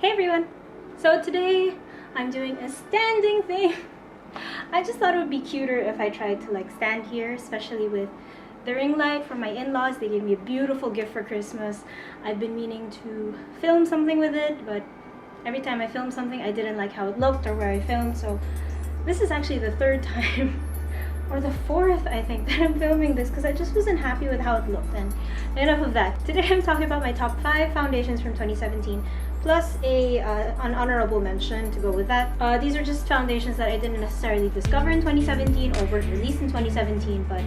Hey everyone! So today I'm doing a standing thing. I just thought it would be cuter if I tried to like stand here, especially with the ring light from my in-laws. They gave me a beautiful gift for Christmas. I've been meaning to film something with it, but every time I filmed something I didn't like how it looked or where I filmed, so this is actually the third time or the fourth, I think, that I'm filming this because I just wasn't happy with how it looked. And enough of that. Today I'm talking about my top 5 foundations from 2017, plus an honorable mention to go with that. These are just foundations that I didn't necessarily discover in 2017 or were released in 2017, but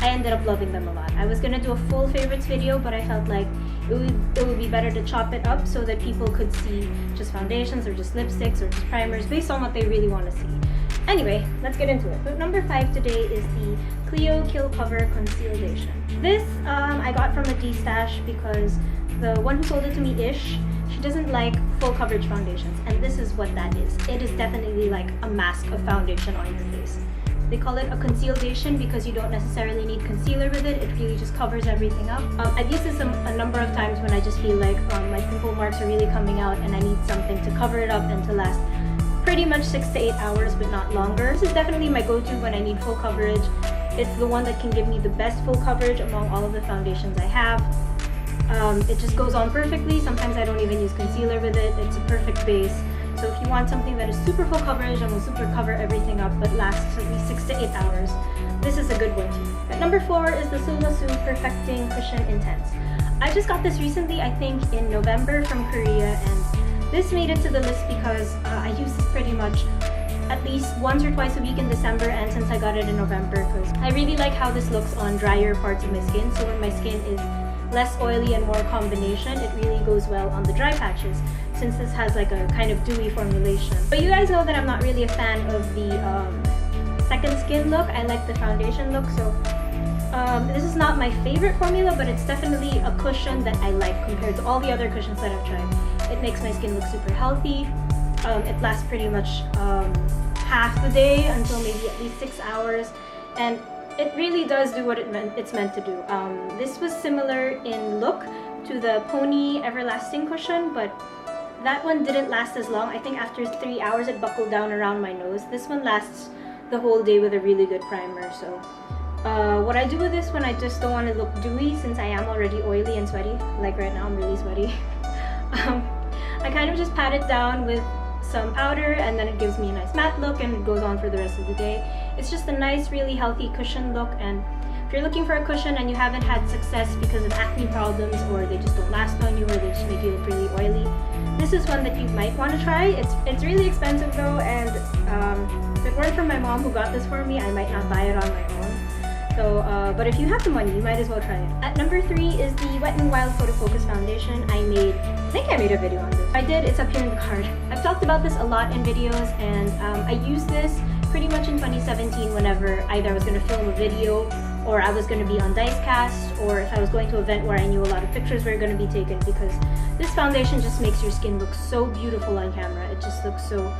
I ended up loving them a lot. I was gonna do a full favorites video, but I felt like it would be better to chop it up so that people could see just foundations or just lipsticks or just primers based on what they really want to see. Anyway, let's get into it. But number 5 today is the Clio Kill Cover Concealdation. This I got from a D-stash because the one who sold it to me, Ish, she doesn't like full coverage foundations, and this is what that is. It is definitely like a mask of foundation on your face. They call it a concealdation because you don't necessarily need concealer with it. It really just covers everything up. I've used this a number of times when I just feel like my pimple marks are really coming out and I need something to cover it up and to last pretty much 6 to 8 hours, but not longer. This is definitely my go-to when I need full coverage. It's the one that can give me the best full coverage among all of the foundations I have. It just goes on perfectly. Sometimes I don't even use concealer with it. It's a perfect base. So if you want something that is super full coverage and will super cover everything up but lasts at least 6 to 8 hours, this is a good one too. At number 4 is the Sulwhasoo Perfecting Cushion Intense. I just got this recently, I think in November from Korea, and this made it to the list because I use this pretty much at least once or twice a week in December and since I got it in November, because I really like how this looks on drier parts of my skin. So when my skin is less oily and more combination, it really goes well on the dry patches since this has like a kind of dewy formulation. But you guys know that I'm not really a fan of the second skin look. I like the foundation look, so this is not my favorite formula, but it's definitely a cushion that I like compared to all the other cushions that I've tried. It makes my skin look super healthy. It lasts pretty much half the day until maybe at least 6 hours, and it really does do what it's meant to do. This was similar in look to the Pony Everlasting cushion, but that one didn't last as long. I think after 3 hours it buckled down around my nose. This one lasts the whole day with a really good primer. So what I do with this when I just don't want to look dewy, since I am already oily and sweaty, like right now I'm really sweaty, I kind of just pat it down with some powder, and then it gives me a nice matte look and it goes on for the rest of the day. It's just a nice, really healthy cushion look, and if you're looking for a cushion and you haven't had success because of acne problems, or they just don't last on you, or they just make you look really oily, this is one that you might want to try. It's really expensive though, and if it weren't for my mom who got this for me, I might not buy it on my own. So, but if you have the money, you might as well try it. At number 3 is the Wet n Wild Photofocus foundation. I think I made a video on this. I did, it's up here in the card. I've talked about this a lot in videos, and I used this pretty much in 2017 whenever either I was going to film a video, or I was going to be on Dicecast, or if I was going to an event where I knew a lot of pictures were going to be taken, because this foundation just makes your skin look so beautiful on camera. It just looks so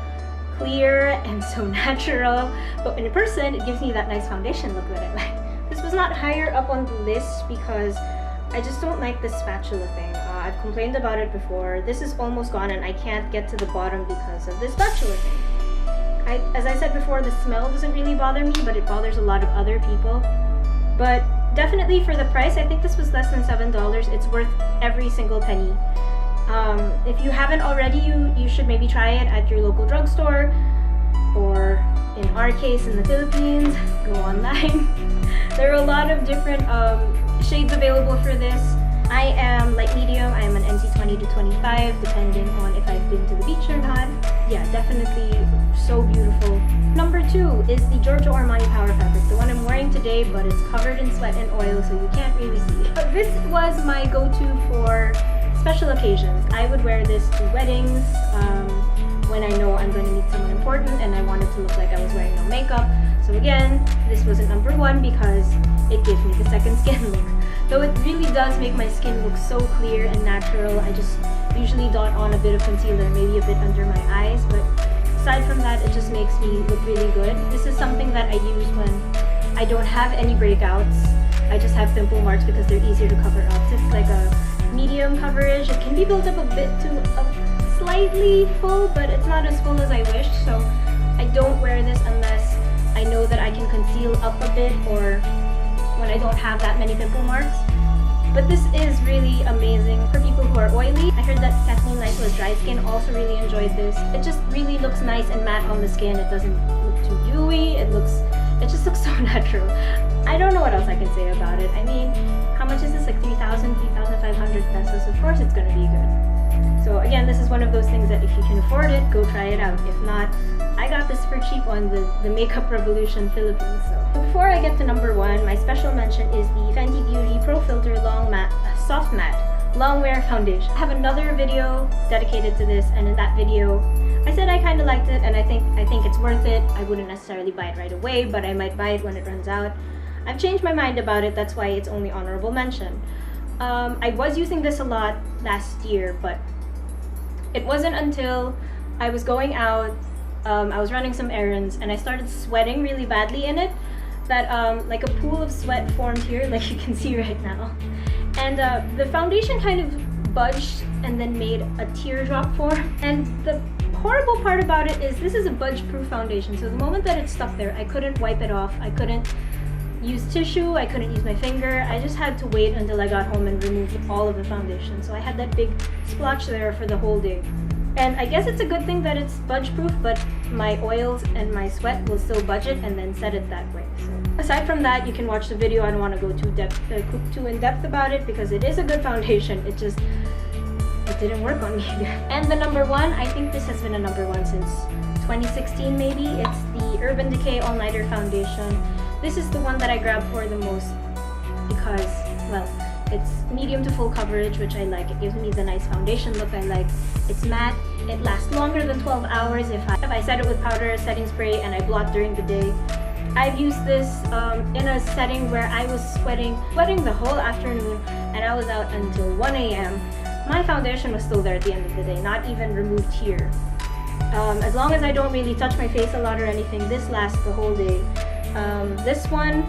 clear and so natural, but in person it gives me that nice foundation look that I like. This was not higher up on the list because I just don't like this spatula thing. I've complained about it before. This is almost gone and I can't get to the bottom because of this spatula thing. As I said before, the smell doesn't really bother me, but it bothers a lot of other people. But definitely for the price, I think this was less than $7. It's worth every single penny. If you haven't already, you should maybe try it at your local drugstore, or in our case in the Philippines, go online. There are a lot of different shades available for this. I am light medium. I am an NC 20 to 25 depending on if I've been to the beach or not. Yeah, definitely so beautiful. Number 2 is the Giorgio Armani Power Fabric, the one I'm wearing today, but it's covered in sweat and oil so you can't really see. This was my go-to for special occasions. I would wear this to weddings, when I know I'm going to meet someone important and I wanted to look like I was wearing no makeup. So again, this wasn't number 1 because it gives me the second skin look. Though it really does make my skin look so clear and natural. I just usually dot on a bit of concealer, maybe a bit under my eyes, but aside from that, it just makes me look really good. This is something that I use when I don't have any breakouts. I just have pimple marks because they're easier to cover up. It's like a medium coverage. It can be built up a bit to a slight slightly full, but it's not as full as I wish, so I don't wear this unless I know that I can conceal up a bit or when I don't have that many pimple marks. But this is really amazing for people who are oily. I heard that Kathleen Knight who has dry skin also really enjoyed this. It just really looks nice and matte on the skin. It doesn't look too dewy. It just looks so natural. I don't know what else I can say about it. I mean, how much is this? Like 3,000, 3,500 pesos. Of course it's gonna be good. So again, this is one of those things that if you can afford it, go try it out. If not, I got this for cheap on the Makeup Revolution Philippines. So before I get to number one, my special mention is the Fenty Beauty Pro Filter Soft Matte Longwear Foundation. I have another video dedicated to this, and in that video, I said I kind of liked it, and I think it's worth it. I wouldn't necessarily buy it right away, but I might buy it when it runs out. I've changed my mind about it. That's why it's only honorable mention. I was using this a lot last year, but it wasn't until I was going out, I was running some errands, and I started sweating really badly in it, that like a pool of sweat formed here, like you can see right now. And the foundation kind of budged and then made a teardrop form. And the horrible part about it is this is a budge-proof foundation, so the moment that it stuck there, I couldn't wipe it off. I couldn't use tissue, I couldn't use my finger. I just had to wait until I got home and remove all of the foundation. So I had that big splotch there for the whole day. And I guess it's a good thing that it's budge proof, but my oils and my sweat will still budge it and then set it that way. So aside from that, you can watch the video. I don't want to go too in depth about it because it is a good foundation. It didn't work on me. And the number one, I think this has been a number one since 2016 maybe. It's the Urban Decay All Nighter Foundation. This is the one that I grabbed for the most because, well, it's medium to full coverage, which I like. It gives me the nice foundation look I like. It's matte. It lasts longer than 12 hours if I set it with powder setting spray and I blot during the day. I've used this in a setting where I was sweating the whole afternoon and I was out until 1 a.m. My foundation was still there at the end of the day, not even removed here. As long as I don't really touch my face a lot or anything, this lasts the whole day. This one,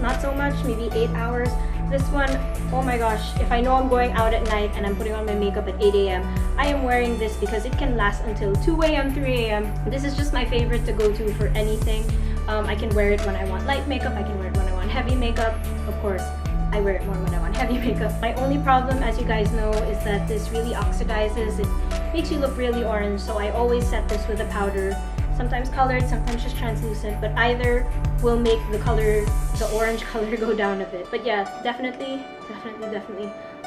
not so much, maybe 8 hours. This one, oh my gosh, if I know I'm going out at night and I'm putting on my makeup at 8 a.m., I am wearing this because it can last until 2 a.m., 3 a.m. This is just my favorite to go to for anything. I can wear it when I want light makeup, I can wear it when I want heavy makeup. Of course, I wear it more when I want heavy makeup. My only problem, as you guys know, is that this really oxidizes. It makes you look really orange, so I always set this with a powder. Sometimes colored, sometimes just translucent, but either will make the orange color go down a bit. But yeah, definitely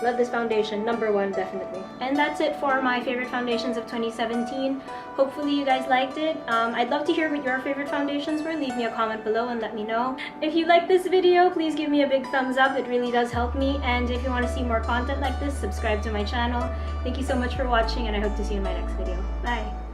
love this foundation. Number one, definitely. And that's it for my favorite foundations of 2017. Hopefully you guys liked it. I'd love to hear what your favorite foundations were. Leave me a comment below and let me know. If you like this video, please give me a big thumbs up. It really does help me. And if you want to see more content like this, subscribe to my channel. Thank you so much for watching, and I hope to see you in my next video. Bye!